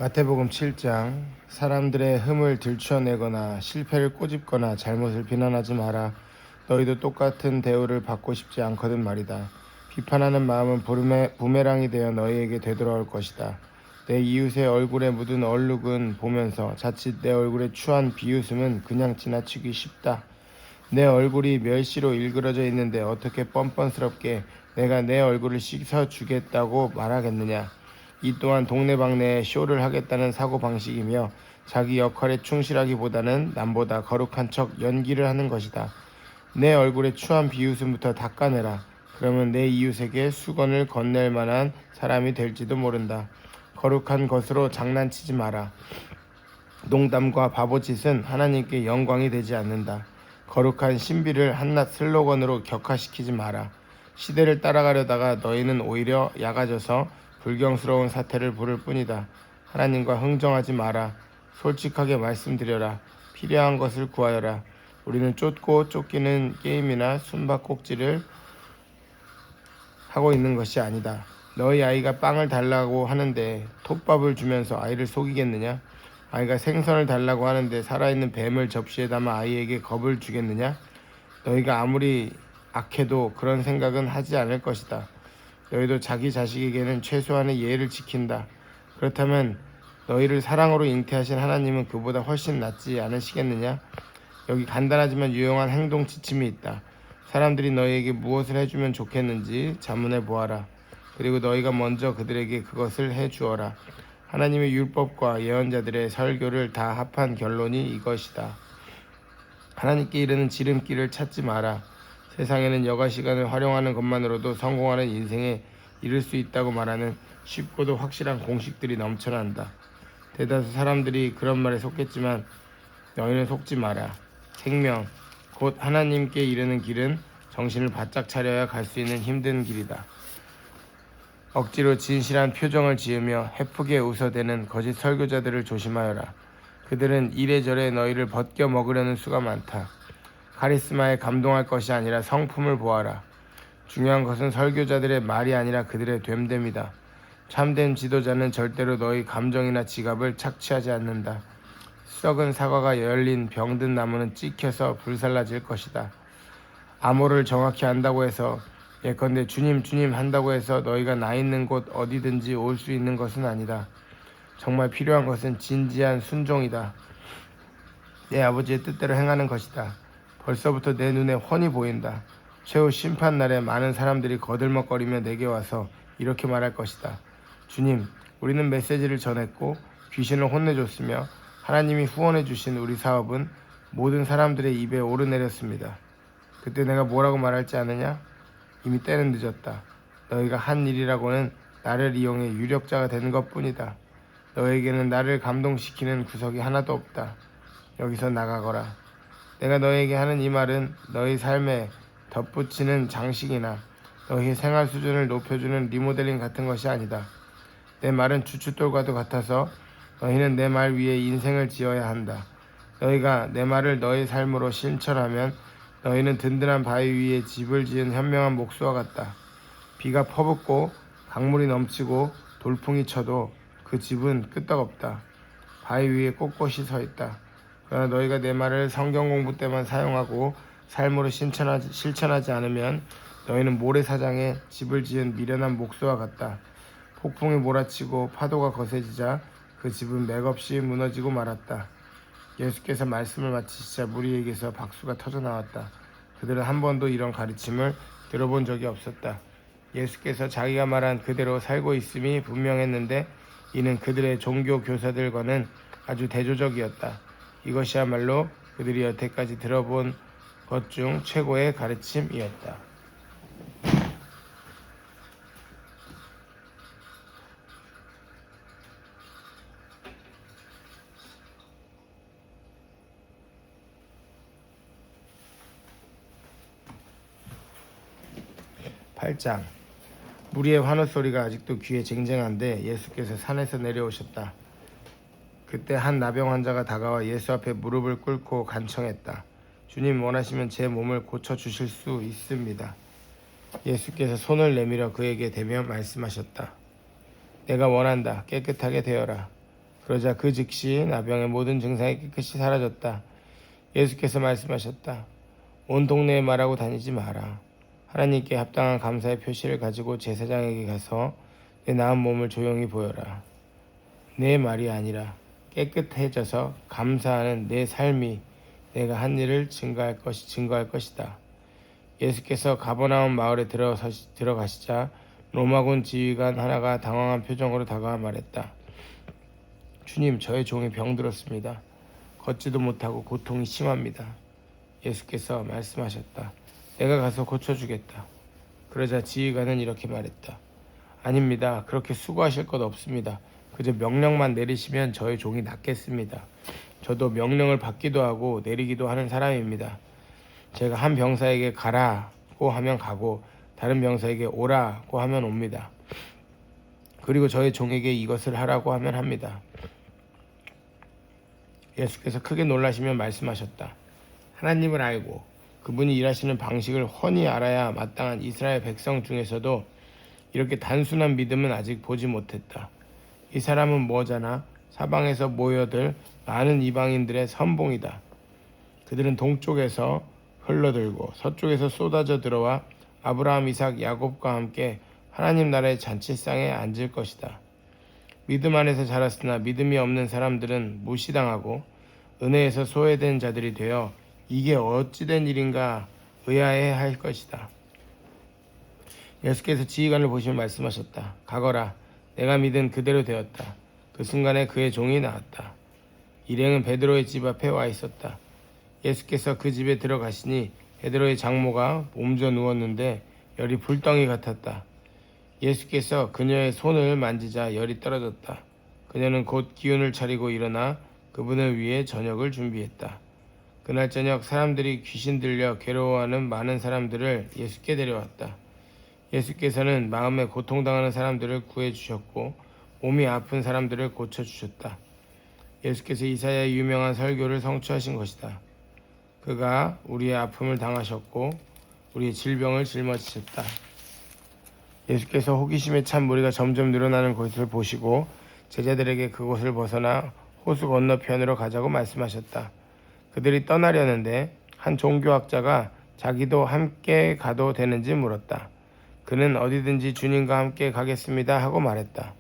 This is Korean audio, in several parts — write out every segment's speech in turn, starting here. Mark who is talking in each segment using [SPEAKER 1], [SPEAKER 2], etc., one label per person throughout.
[SPEAKER 1] 마태복음 7장. 사람들의 흠을 들춰내거나 실패를 꼬집거나 잘못을 비난하지 마라. 너희도 똑같은 대우를 받고 싶지 않거든 말이다. 비판하는 마음은 부메랑이 되어 너희에게 되돌아올 것이다. 내 이웃의 얼굴에 묻은 얼룩은 보면서 자칫 내 얼굴에 추한 비웃음은 그냥 지나치기 쉽다. 내 얼굴이 멸시로 일그러져 있는데 어떻게 뻔뻔스럽게 내가 내 얼굴을 씻어주겠다고 말하겠느냐. 이 또한 동네방네에 쇼를 하겠다는 사고방식이며 자기 역할에 충실하기보다는 남보다 거룩한 척 연기를 하는 것이다. 내 얼굴에 추한 비웃음부터 닦아내라. 그러면 내 이웃에게 수건을 건넬 만한 사람이 될지도 모른다. 거룩한 것으로 장난치지 마라. 농담과 바보짓은 하나님께 영광이 되지 않는다. 거룩한 신비를 한낱 슬로건으로 격화시키지 마라. 시대를 따라가려다가 너희는 오히려 약아져서 불경스러운 사태를 부를 뿐이다. 하나님과 흥정하지 마라. 솔직하게 말씀드려라. 필요한 것을 구하여라. 우리는 쫓고 쫓기는 게임이나 숨바꼭질을 하고 있는 것이 아니다. 너희 아이가 빵을 달라고 하는데 톱밥을 주면서 아이를 속이겠느냐? 아이가 생선을 달라고 하는데 살아있는 뱀을 접시에 담아 아이에게 겁을 주겠느냐? 너희가 아무리 악해도 그런 생각은 하지 않을 것이다. 너희도 자기 자식에게는 최소한의 예를 지킨다. 그렇다면 너희를 사랑으로 잉태하신 하나님은 그보다 훨씬 낫지 않으시겠느냐? 여기 간단하지만 유용한 행동 지침이 있다. 사람들이 너희에게 무엇을 해주면 좋겠는지 자문해 보아라. 그리고 너희가 먼저 그들에게 그것을 해주어라. 하나님의 율법과 예언자들의 설교를 다 합한 결론이 이것이다. 하나님께 이르는 지름길을 찾지 마라. 세상에는 여가 시간을 활용하는 것만으로도 성공하는 인생에 이를 수 있다고 말하는 쉽고도 확실한 공식들이 넘쳐난다. 대다수 사람들이 그런 말에 속겠지만 너희는 속지 마라. 생명, 곧 하나님께 이르는 길은 정신을 바짝 차려야 갈 수 있는 힘든 길이다. 억지로 진실한 표정을 지으며 헤프게 웃어대는 거짓 설교자들을 조심하여라. 그들은 이래저래 너희를 벗겨 먹으려는 수가 많다. 카리스마에 감동할 것이 아니라 성품을 보아라. 중요한 것은 설교자들의 말이 아니라 그들의 됨됨이다. 참된 지도자는 절대로 너희 감정이나 지갑을 착취하지 않는다. 썩은 사과가 열린 병든 나무는 찍혀서 불살라질 것이다. 암호를 정확히 안다고 해서 예컨대 주님 주님 한다고 해서 너희가 나 있는 곳 어디든지 올 수 있는 것은 아니다. 정말 필요한 것은 진지한 순종이다. 내 아버지의 뜻대로 행하는 것이다. 벌써부터 내 눈에 훤히 보인다. 최후 심판날에 많은 사람들이 거들먹거리며 내게 와서 이렇게 말할 것이다. 주님, 우리는 메시지를 전했고 귀신을 혼내줬으며 하나님이 후원해 주신 우리 사업은 모든 사람들의 입에 오르내렸습니다. 그때 내가 뭐라고 말할지 아느냐? 이미 때는 늦었다. 너희가 한 일이라고는 나를 이용해 유력자가 되는 것뿐이다. 너에게는 나를 감동시키는 구석이 하나도 없다. 여기서 나가거라. 내가 너에게 하는 이 말은 너희 삶에 덧붙이는 장식이나 너희 생활 수준을 높여주는 리모델링 같은 것이 아니다. 내 말은 주춧돌과도 같아서 너희는 내 말 위에 인생을 지어야 한다. 너희가 내 말을 너희 삶으로 실천하면 너희는 든든한 바위 위에 집을 지은 현명한 목수와 같다. 비가 퍼붓고 강물이 넘치고 돌풍이 쳐도 그 집은 끄떡없다. 바위 위에 꼿꼿이 서 있다. 그러나 너희가 내 말을 성경 공부 때만 사용하고 삶으로 실천하지 않으면 너희는 모래사장에 집을 지은 미련한 목수와 같다. 폭풍이 몰아치고 파도가 거세지자 그 집은 맥없이 무너지고 말았다. 예수께서 말씀을 마치시자 무리에게서 박수가 터져나왔다. 그들은 한 번도 이런 가르침을 들어본 적이 없었다. 예수께서 자기가 말한 그대로 살고 있음이 분명했는데 이는 그들의 종교 교사들과는 아주 대조적이었다. 이것이야말로 그들이 여태까지 들어본 것 중 최고의 가르침이었다. 8장. 무리의 환호소리가 아직도 귀에 쟁쟁한데 예수께서 산에서 내려오셨다. 그때 한 나병 환자가 다가와 예수 앞에 무릎을 꿇고 간청했다. 주님, 원하시면 제 몸을 고쳐주실 수 있습니다. 예수께서 손을 내밀어 그에게 대며 말씀하셨다. 내가 원한다. 깨끗하게 되어라. 그러자 그 즉시 나병의 모든 증상이 깨끗이 사라졌다. 예수께서 말씀하셨다. 온 동네에 말하고 다니지 마라. 하나님께 합당한 감사의 표시를 가지고 제사장에게 가서 내 나은 몸을 조용히 보여라. 내 말이 아니라 깨끗해져서 감사하는 내 삶이 내가 한 일을 증거할 것이다. 예수께서 가버나움 마을에 들어가시자 로마군 지휘관 하나가 당황한 표정으로 다가와 말했다. 주님, 저의 종이 병들었습니다. 걷지도 못하고 고통이 심합니다. 예수께서 말씀하셨다. 내가 가서 고쳐주겠다. 그러자 지휘관은 이렇게 말했다. 아닙니다. 그렇게 수고하실 것 없습니다. 그저 명령만 내리시면 저의 종이 낫겠습니다. 저도 명령을 받기도 하고 내리기도 하는 사람입니다. 제가 한 병사에게 가라고 하면 가고 다른 병사에게 오라고 하면 옵니다. 그리고 저의 종에게 이것을 하라고 하면 합니다. 예수께서 크게 놀라시며 말씀하셨다. 하나님을 알고 그분이 일하시는 방식을 훤히 알아야 마땅한 이스라엘 백성 중에서도 이렇게 단순한 믿음은 아직 보지 못했다. 이 사람은 뭐잖아? 사방에서 모여들 많은 이방인들의 선봉이다. 그들은 동쪽에서 흘러들고 서쪽에서 쏟아져 들어와 아브라함, 이삭, 야곱과 함께 하나님 나라의 잔치상에 앉을 것이다. 믿음 안에서 자랐으나 믿음이 없는 사람들은 무시당하고 은혜에서 소외된 자들이 되어 이게 어찌된 일인가 의아해할 것이다. 예수께서 지휘관을 보시며 말씀하셨다. 가거라. 내가 믿은 그대로 되었다. 그 순간에 그의 종이 나왔다. 일행은 베드로의 집 앞에 와 있었다. 예수께서 그 집에 들어가시니 베드로의 장모가 옮져 누웠는데 열이 불덩이 같았다. 예수께서 그녀의 손을 만지자 열이 떨어졌다. 그녀는 곧 기운을 차리고 일어나 그분을 위해 저녁을 준비했다. 그날 저녁 사람들이 귀신 들려 괴로워하는 많은 사람들을 예수께 데려왔다. 예수께서는 마음에 고통당하는 사람들을 구해주셨고 몸이 아픈 사람들을 고쳐주셨다. 예수께서 이사야의 유명한 설교를 성취하신 것이다. 그가 우리의 아픔을 당하셨고 우리의 질병을 짊어지셨다. 예수께서 호기심에 찬 무리가 점점 늘어나는 것을 보시고 제자들에게 그곳을 벗어나 호수 건너편으로 가자고 말씀하셨다. 그들이 떠나려는데 한 종교학자가 자기도 함께 가도 되는지 물었다. 그는 어디든지 주님과 함께 가겠습니다 하고 말했다.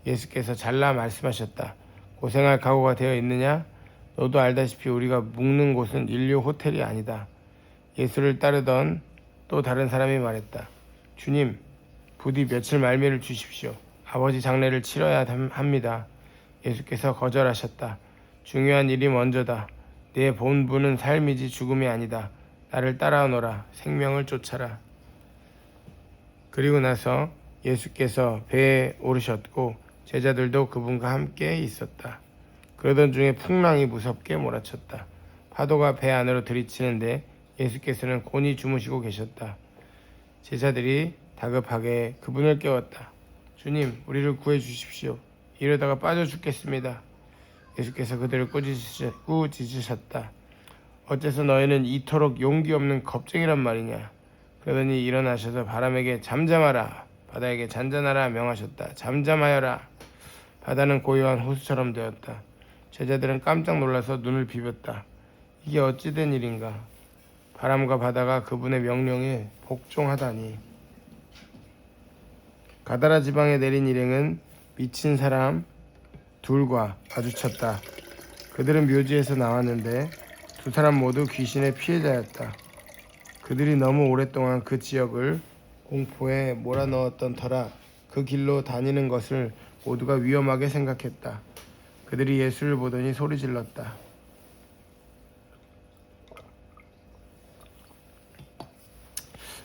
[SPEAKER 1] 예수께서 잘라 말씀하셨다. 고생할 각오가 되어 있느냐? 너도 알다시피 우리가 묵는 곳은 인류 호텔이 아니다. 예수를 따르던 또 다른 사람이 말했다. 주님, 부디 며칠 말미를 주십시오. 아버지 장례를 치러야 합니다. 예수께서 거절하셨다. 중요한 일이 먼저다. 내 본분은 삶이지 죽음이 아니다. 나를 따라오너라. 생명을 쫓아라. 그리고 나서 예수께서 배에 오르셨고 제자들도 그분과 함께 있었다. 그러던 중에 풍랑이 무섭게 몰아쳤다. 파도가 배 안으로 들이치는데 예수께서는 곤히 주무시고 계셨다. 제자들이 다급하게 그분을 깨웠다. 주님, 우리를 구해 주십시오. 이러다가 빠져 죽겠습니다. 예수께서 그들을 꾸짖으셨다. 어째서 너희는 이토록 용기 없는 겁쟁이란 말이냐. 그러더니 일어나셔서 바람에게 잠잠하라, 바다에게 잔잔하라 명하셨다. 잠잠하여라. 바다는 고요한 호수처럼 되었다. 제자들은 깜짝 놀라서 눈을 비볐다. 이게 어찌 된 일인가. 바람과 바다가 그분의 명령에 복종하다니. 가다라 지방에 내린 일행은 미친 사람 둘과 마주쳤다. 그들은 묘지에서 나왔는데 두 사람 모두 귀신의 피해자였다. 그들이 너무 오랫동안 그 지역을 공포에 몰아넣었던 터라 그 길로 다니는 것을 모두가 위험하게 생각했다. 그들이 예수를 보더니 소리질렀다.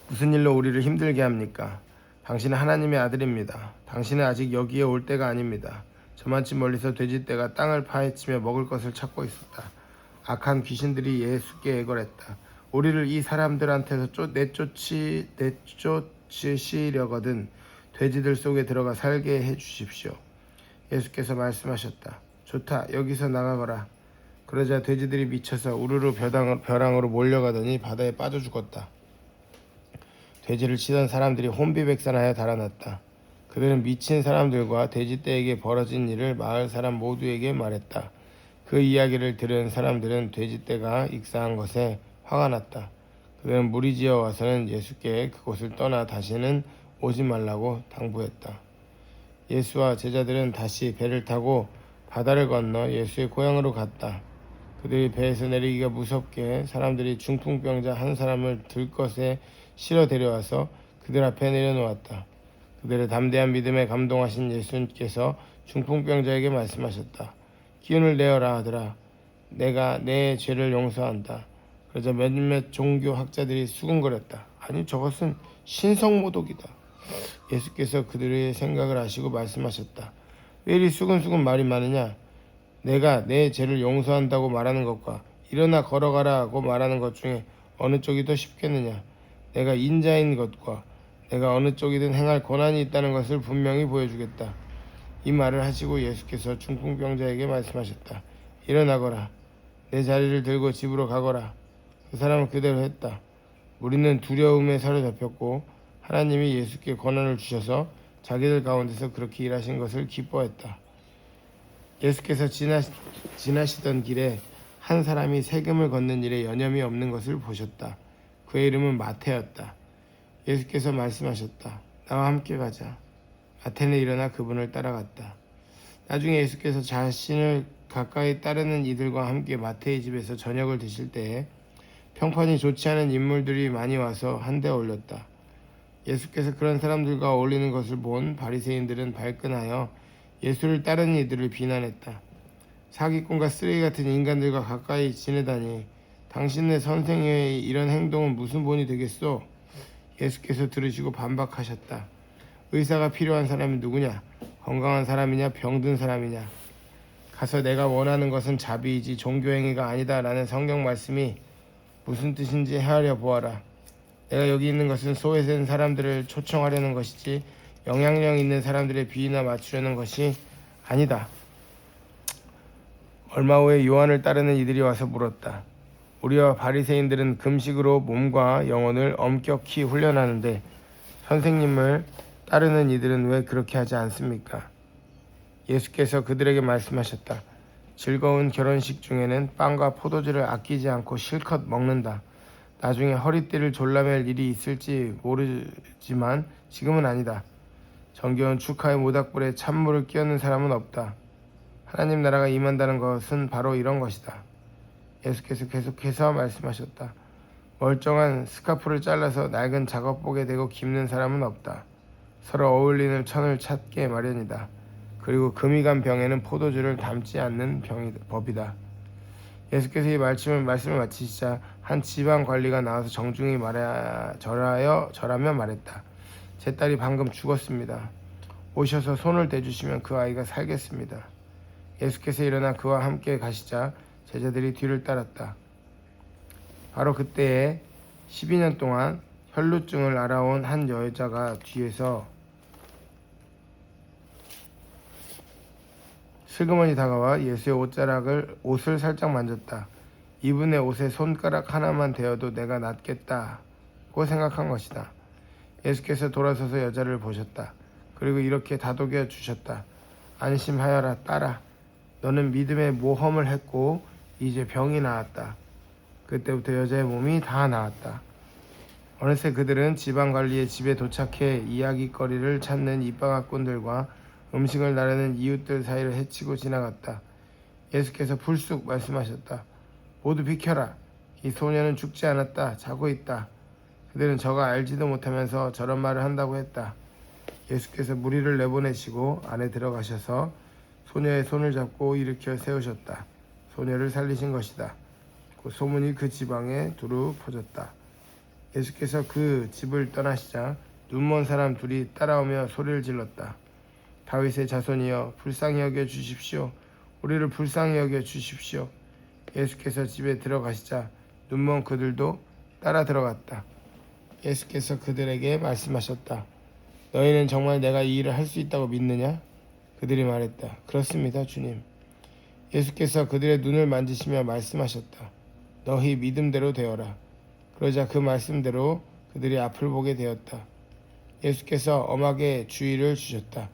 [SPEAKER 1] 무슨 일로 우리를 힘들게 합니까? 당신은 하나님의 아들입니다. 당신은 아직 여기에 올 때가 아닙니다. 저만치 멀리서 돼지떼가 땅을 파헤치며 먹을 것을 찾고 있었다. 악한 귀신들이 예수께 애걸했다. 우리를 이 사람들한테서 내쫓으시려거든 돼지들 속에 들어가 살게 해주십시오. 예수께서 말씀하셨다. 좋다, 여기서 나가거라. 그러자 돼지들이 미쳐서 우르르 벼랑으로 몰려가더니 바다에 빠져 죽었다. 돼지를 치던 사람들이 혼비백산하여 달아났다. 그들은 미친 사람들과 돼지떼에게 벌어진 일을 마을 사람 모두에게 말했다. 그 이야기를 들은 사람들은 돼지떼가 익사한 것에 화가 났다. 그들은 무리지어 와서는 예수께 그곳을 떠나 다시는 오지 말라고 당부했다. 예수와 제자들은 다시 배를 타고 바다를 건너 예수의 고향으로 갔다. 그들이 배에서 내리기가 무섭게 사람들이 중풍병자 한 사람을 들것에 실어 데려와서 그들 앞에 내려놓았다. 그들의 담대한 믿음에 감동하신 예수님께서 중풍병자에게 말씀하셨다. 기운을 내어라 아들아. 내가 내 죄를 용서한다. 그러자 몇몇 종교 학자들이 수군거렸다. 아니 저것은 신성모독이다. 예수께서 그들의 생각을 아시고 말씀하셨다. 왜 이리 수근수근 말이 많으냐? 내가 내 죄를 용서한다고 말하는 것과 일어나 걸어가라고 말하는 것 중에 어느 쪽이 더 쉽겠느냐? 내가 인자인 것과 내가 어느 쪽이든 행할 권한이 있다는 것을 분명히 보여주겠다. 이 말을 하시고 예수께서 중풍병자에게 말씀하셨다. 일어나거라. 내 자리를 들고 집으로 가거라. 그 사람은 그대로 했다. 우리는 두려움에 사로잡혔고 하나님이 예수께 권한을 주셔서 자기들 가운데서 그렇게 일하신 것을 기뻐했다. 예수께서 지나시던 길에 한 사람이 세금을 걷는 일에 여념이 없는 것을 보셨다. 그의 이름은 마태였다. 예수께서 말씀하셨다. 나와 함께 가자. 마태는 일어나 그분을 따라갔다. 나중에 예수께서 자신을 가까이 따르는 이들과 함께 마태의 집에서 저녁을 드실 때에 평판이 좋지 않은 인물들이 많이 와서 한데 올렸다. 예수께서 그런 사람들과 어울리는 것을 본 바리새인들은 발끈하여 예수를 따르는 이들을 비난했다. 사기꾼과 쓰레기 같은 인간들과 가까이 지내다니 당신네 선생의 이런 행동은 무슨 본이 되겠소? 예수께서 들으시고 반박하셨다. 의사가 필요한 사람이 누구냐? 건강한 사람이냐 병든 사람이냐? 가서 내가 원하는 것은 자비이지 종교행위가 아니다 라는 성경 말씀이 무슨 뜻인지 헤아려 보아라. 내가 여기 있는 것은 소외된 사람들을 초청하려는 것이지 영향력 있는 사람들의 비위나 맞추려는 것이 아니다. 얼마 후에 요한을 따르는 이들이 와서 물었다. 우리와 바리새인들은 금식으로 몸과 영혼을 엄격히 훈련하는데 선생님을 따르는 이들은 왜 그렇게 하지 않습니까? 예수께서 그들에게 말씀하셨다. 즐거운 결혼식 중에는 빵과 포도주를 아끼지 않고 실컷 먹는다. 나중에 허리띠를 졸라맬 일이 있을지 모르지만 지금은 아니다. 정겨운 축하의 모닥불에 찬물을 끼얹는 사람은 없다. 하나님 나라가 임한다는 것은 바로 이런 것이다. 예수께서 계속해서 말씀하셨다. 멀쩡한 스카프를 잘라서 낡은 작업복에 대고 깁는 사람은 없다. 서로 어울리는 천을 찾게 마련이다. 그리고 금이 간 병에는 포도주를 담지 않는 법이다. 예수께서 이 말씀을 마치시자 한 지방 관리가 나와서 정중히 절하며 말했다. 제 딸이 방금 죽었습니다. 오셔서 손을 대주시면 그 아이가 살겠습니다. 예수께서 일어나 그와 함께 가시자 제자들이 뒤를 따랐다. 바로 그때에 12년 동안 혈루증을 앓아온 한 여자가 뒤에서 슬그머니 다가와 예수의 옷을 살짝 만졌다. 이분의 옷에 손가락 하나만 대어도 내가 낫겠다고 생각한 것이다. 예수께서 돌아서서 여자를 보셨다. 그리고 이렇게 다독여 주셨다. 안심하여라 딸아. 너는 믿음의 모험을 했고 이제 병이 나았다. 그때부터 여자의 몸이 다 나았다. 어느새 그들은 지방관리의 집에 도착해 이야기거리를 찾는 입방아꾼들과 음식을 나르는 이웃들 사이를 헤치고 지나갔다. 예수께서 불쑥 말씀하셨다. 모두 비켜라. 이 소녀는 죽지 않았다. 자고 있다. 그들은 저가 알지도 못하면서 저런 말을 한다고 했다. 예수께서 무리를 내보내시고 안에 들어가셔서 소녀의 손을 잡고 일으켜 세우셨다. 소녀를 살리신 것이다. 그 소문이 그 지방에 두루 퍼졌다. 예수께서 그 집을 떠나시자 눈먼 사람 둘이 따라오며 소리를 질렀다. 다윗의 자손이여 불쌍히 여겨 주십시오. 우리를 불쌍히 여겨 주십시오. 예수께서 집에 들어가시자 눈먼 그들도 따라 들어갔다. 예수께서 그들에게 말씀하셨다. 너희는 정말 내가 이 일을 할 수 있다고 믿느냐? 그들이 말했다. 그렇습니다, 주님. 예수께서 그들의 눈을 만지시며 말씀하셨다. 너희 믿음대로 되어라. 그러자 그 말씀대로 그들이 앞을 보게 되었다. 예수께서 엄하게 주의를 주셨다.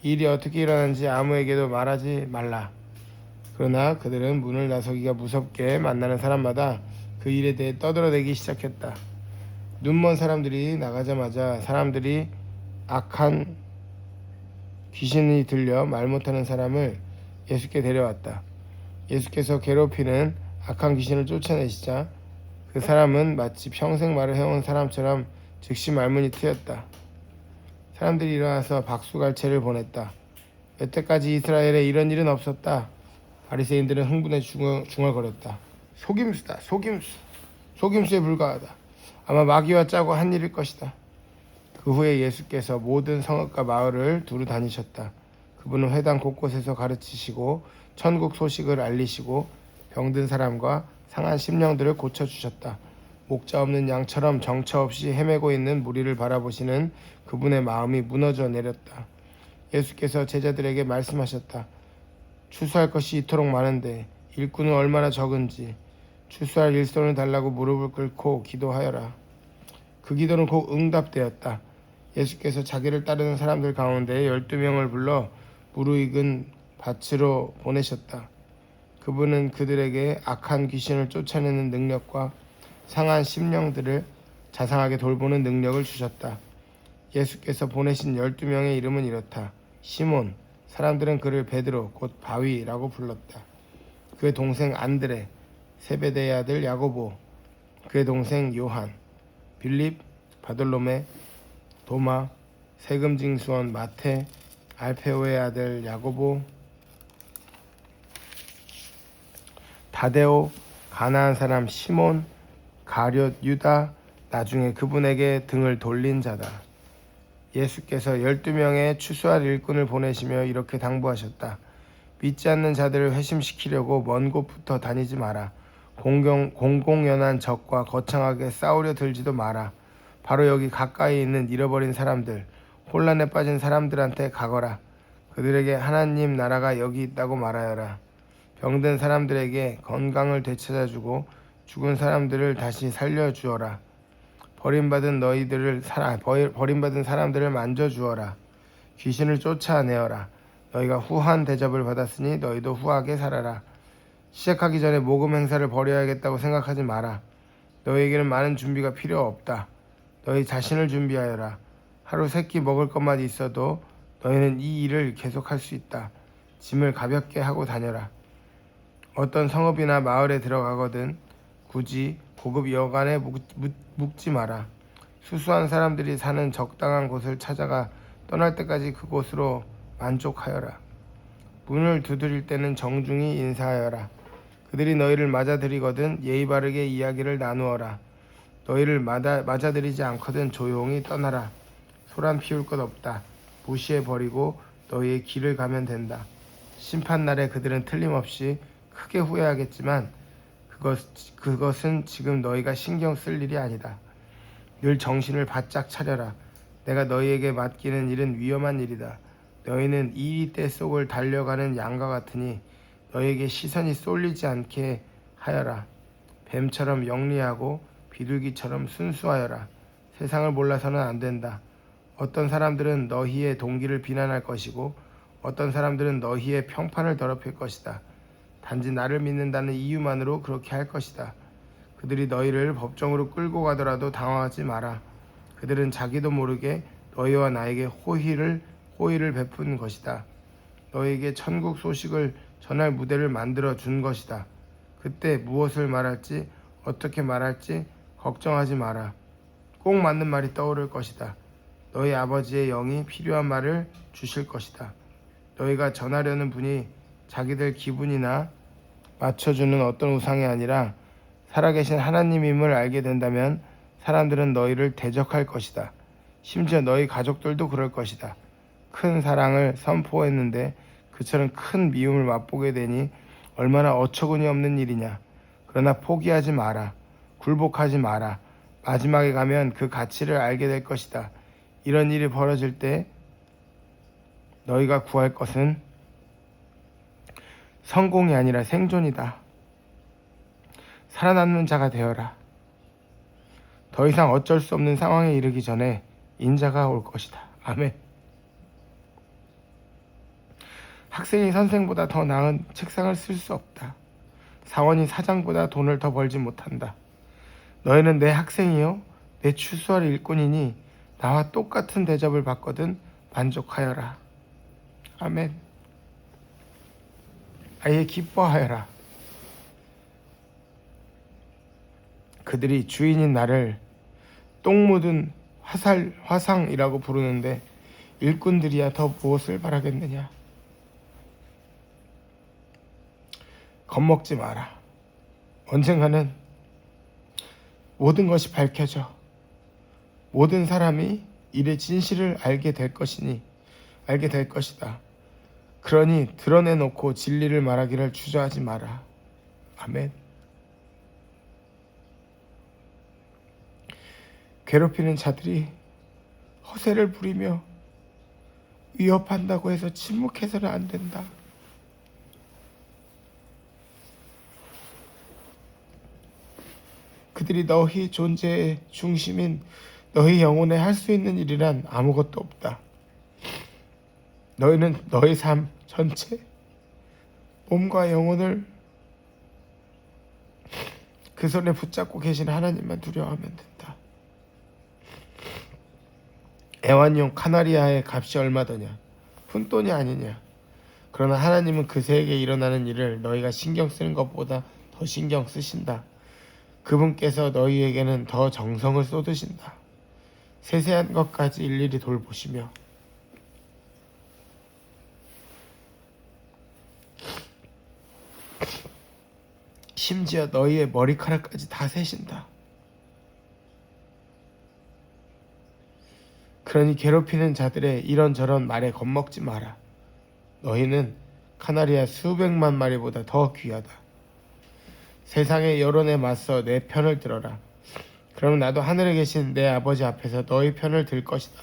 [SPEAKER 1] 이 일이 어떻게 일어난지 아무에게도 말하지 말라. 그러나 그들은 문을 나서기가 무섭게 만나는 사람마다 그 일에 대해 떠들어대기 시작했다. 눈먼 사람들이 나가자마자 사람들이 악한 귀신이 들려 말 못하는 사람을 예수께 데려왔다. 예수께서 괴롭히는 악한 귀신을 쫓아내시자 그 사람은 마치 평생 말을 해온 사람처럼 즉시 말문이 트였다. 사람들이 일어나서 박수갈채를 보냈다. 여태까지 이스라엘에 이런 일은 없었다. 바리새인들은 흥분해 중얼거렸다. 속임수다. 속임수. 속임수에 불과하다. 아마 마귀와 짜고 한 일일 것이다. 그 후에 예수께서 모든 성읍과 마을을 두루 다니셨다. 그분은 회당 곳곳에서 가르치시고 천국 소식을 알리시고 병든 사람과 상한 심령들을 고쳐주셨다. 목자 없는 양처럼 정처 없이 헤매고 있는 무리를 바라보시는 그분의 마음이 무너져 내렸다. 예수께서 제자들에게 말씀하셨다. 추수할 것이 이토록 많은데 일꾼은 얼마나 적은지 추수할 일손을 달라고 무릎을 꿇고 기도하여라. 그 기도는 곧 응답되었다. 예수께서 자기를 따르는 사람들 가운데 12명을 불러 무르익은 밭으로 보내셨다. 그분은 그들에게 악한 귀신을 쫓아내는 능력과 상한 심령들을 자상하게 돌보는 능력을 주셨다. 예수께서 보내신 12명의 이름은 이렇다. 시몬, 사람들은 그를 베드로 곧 바위라고 불렀다. 그의 동생 안드레, 세베대의 아들 야고보, 그의 동생 요한, 빌립, 바돌로메, 도마, 세금징수원 마테, 알페오의 아들 야고보, 다데오, 가나안 사람 시몬, 가룟 유다, 나중에 그분에게 등을 돌린 자다. 예수께서 12명의 추수할 일꾼을 보내시며 이렇게 당부하셨다. 믿지 않는 자들을 회심시키려고 먼 곳부터 다니지 마라. 공공연한 적과 거창하게 싸우려 들지도 마라. 바로 여기 가까이 있는 잃어버린 사람들, 혼란에 빠진 사람들한테 가거라. 그들에게 하나님 나라가 여기 있다고 말하여라. 병든 사람들에게 건강을 되찾아주고 죽은 사람들을 다시 살려주어라. 버림받은 사람들을 만져주어라. 귀신을 쫓아내어라. 너희가 후한 대접을 받았으니 너희도 후하게 살아라. 시작하기 전에 모금 행사를 벌여야겠다고 생각하지 마라. 너희에게는 많은 준비가 필요 없다. 너희 자신을 준비하여라. 하루 세 끼 먹을 것만 있어도 너희는 이 일을 계속할 수 있다. 짐을 가볍게 하고 다녀라. 어떤 성읍이나 마을에 들어가거든 굳이 고급 여관에 묵지 마라. 수수한 사람들이 사는 적당한 곳을 찾아가 떠날 때까지 그곳으로 만족하여라. 문을 두드릴 때는 정중히 인사하여라. 그들이 너희를 맞아들이거든 예의 바르게 이야기를 나누어라. 너희를 맞아들이지 않거든 조용히 떠나라. 소란 피울 것 없다. 무시해버리고 너희의 길을 가면 된다. 심판날에 그들은 틀림없이 크게 후회하겠지만 그것은 지금 너희가 신경 쓸 일이 아니다. 늘 정신을 바짝 차려라. 내가 너희에게 맡기는 일은 위험한 일이다. 너희는 이리떼 속을 달려가는 양과 같으니 너희에게 시선이 쏠리지 않게 하여라. 뱀처럼 영리하고 비둘기처럼 순수하여라. 세상을 몰라서는 안 된다. 어떤 사람들은 너희의 동기를 비난할 것이고 어떤 사람들은 너희의 평판을 더럽힐 것이다. 단지 나를 믿는다는 이유만으로 그렇게 할 것이다. 그들이 너희를 법정으로 끌고 가더라도 당황하지 마라. 그들은 자기도 모르게 너희와 나에게 호의를 베푼 것이다. 너희에게 천국 소식을 전할 무대를 만들어 준 것이다. 그때 무엇을 말할지 어떻게 말할지 걱정하지 마라. 꼭 맞는 말이 떠오를 것이다. 너희 아버지의 영이 필요한 말을 주실 것이다. 너희가 전하려는 분이 자기들 기분이나 맞춰주는 어떤 우상이 아니라 살아계신 하나님임을 알게 된다면 사람들은 너희를 대적할 것이다. 심지어 너희 가족들도 그럴 것이다. 큰 사랑을 선포했는데 그처럼 큰 미움을 맛보게 되니 얼마나 어처구니 없는 일이냐. 그러나 포기하지 마라. 굴복하지 마라. 마지막에 가면 그 가치를 알게 될 것이다. 이런 일이 벌어질 때 너희가 구할 것은 성공이 아니라 생존이다. 살아남는 자가 되어라. 더 이상 어쩔 수 없는 상황에 이르기 전에 인자가 올 것이다. 아멘. 학생이 선생보다 더 나은 책상을 쓸 수 없다. 사원이 사장보다 돈을 더 벌지 못한다. 너희는 내 학생이요 내 추수할 일꾼이니 나와 똑같은 대접을 받거든 만족하여라. 아멘. 아예 기뻐하여라. 그들이 주인인 나를 똥 묻은 화상이라고 부르는데 일꾼들이야 더 무엇을 바라겠느냐. 겁먹지 마라. 언젠가는 모든 것이 밝혀져 모든 사람이 일의 진실을 알게 될 것이다. 그러니 드러내놓고 진리를 말하기를 주저하지 마라. 아멘. 괴롭히는 자들이 허세를 부리며 위협한다고 해서 침묵해서는 안 된다. 그들이 너희 존재의 중심인 너희 영혼에 할 수 있는 일이란 아무것도 없다. 너희는 너희 삶 전체, 몸과 영혼을 그 손에 붙잡고 계신 하나님만 두려워하면 된다. 애완용 카나리아의 값이 얼마더냐? 푼돈이 아니냐? 그러나 하나님은 그 새에게 일어나는 일을 너희가 신경 쓰는 것보다 더 신경 쓰신다. 그분께서 너희에게는 더 정성을 쏟으신다. 세세한 것까지 일일이 돌보시며 심지어 너희의 머리카락까지 다 세신다. 그러니 괴롭히는 자들의 이런저런 말에 겁먹지 마라. 너희는 카나리아 수백만 마리보다 더 귀하다. 세상의 여론에 맞서 내 편을 들어라. 그러면 나도 하늘에 계신 내 아버지 앞에서 너희 편을 들 것이다.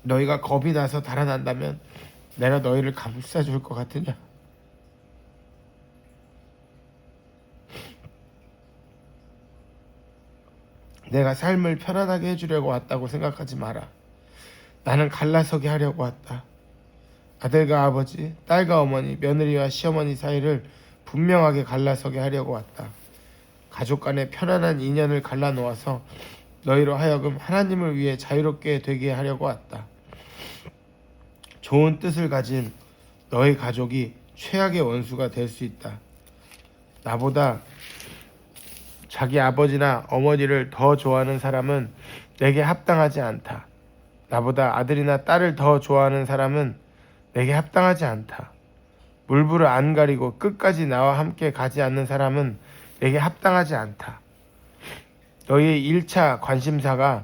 [SPEAKER 1] 너희가 겁이 나서 달아난다면 내가 너희를 감싸줄 것 같으냐? 내가 삶을 편안하게 해주려고 왔다고 생각하지 마라. 나는 갈라서게 하려고 왔다. 아들과 아버지, 딸과 어머니, 며느리와 시어머니 사이를 분명하게 갈라서게 하려고 왔다. 가족 간의 편안한 인연을 갈라놓아서 너희로 하여금 하나님을 위해 자유롭게 되게 하려고 왔다. 좋은 뜻을 가진 너희 가족이 최악의 원수가 될 수 있다. 나보다 자기 아버지나 어머니를 더 좋아하는 사람은 내게 합당하지 않다. 나보다 아들이나 딸을 더 좋아하는 사람은 내게 합당하지 않다. 물불을 안 가리고 끝까지 나와 함께 가지 않는 사람은 내게 합당하지 않다. 너희의 1차 관심사가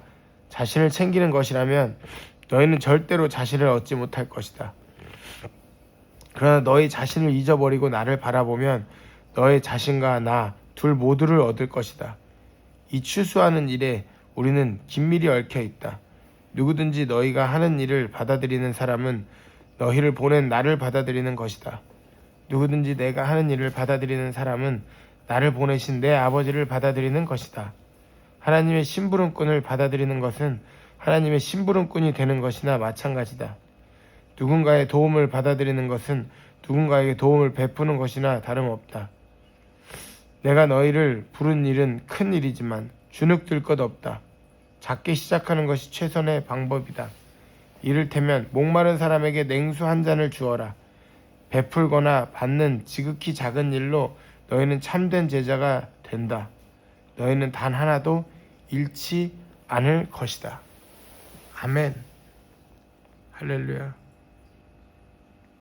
[SPEAKER 1] 자신을 챙기는 것이라면 너희는 절대로 자신을 얻지 못할 것이다. 그러나 너희 자신을 잊어버리고 나를 바라보면 너희 자신과 나 둘 모두를 얻을 것이다. 이 추수하는 일에 우리는 긴밀히 얽혀 있다. 누구든지 너희가 하는 일을 받아들이는 사람은 너희를 보낸 나를 받아들이는 것이다. 누구든지 내가 하는 일을 받아들이는 사람은 나를 보내신 내 아버지를 받아들이는 것이다. 하나님의 심부름꾼을 받아들이는 것은 하나님의 심부름꾼이 되는 것이나 마찬가지다. 누군가의 도움을 받아들이는 것은 누군가에게 도움을 베푸는 것이나 다름없다. 내가 너희를 부른 일은 큰 일이지만 주눅들 것 없다. 작게 시작하는 것이 최선의 방법이다. 이를테면 목마른 사람에게 냉수 한 잔을 주어라. 베풀거나 받는 지극히 작은 일로 너희는 참된 제자가 된다. 너희는 단 하나도 잃지 않을 것이다. 아멘. 할렐루야.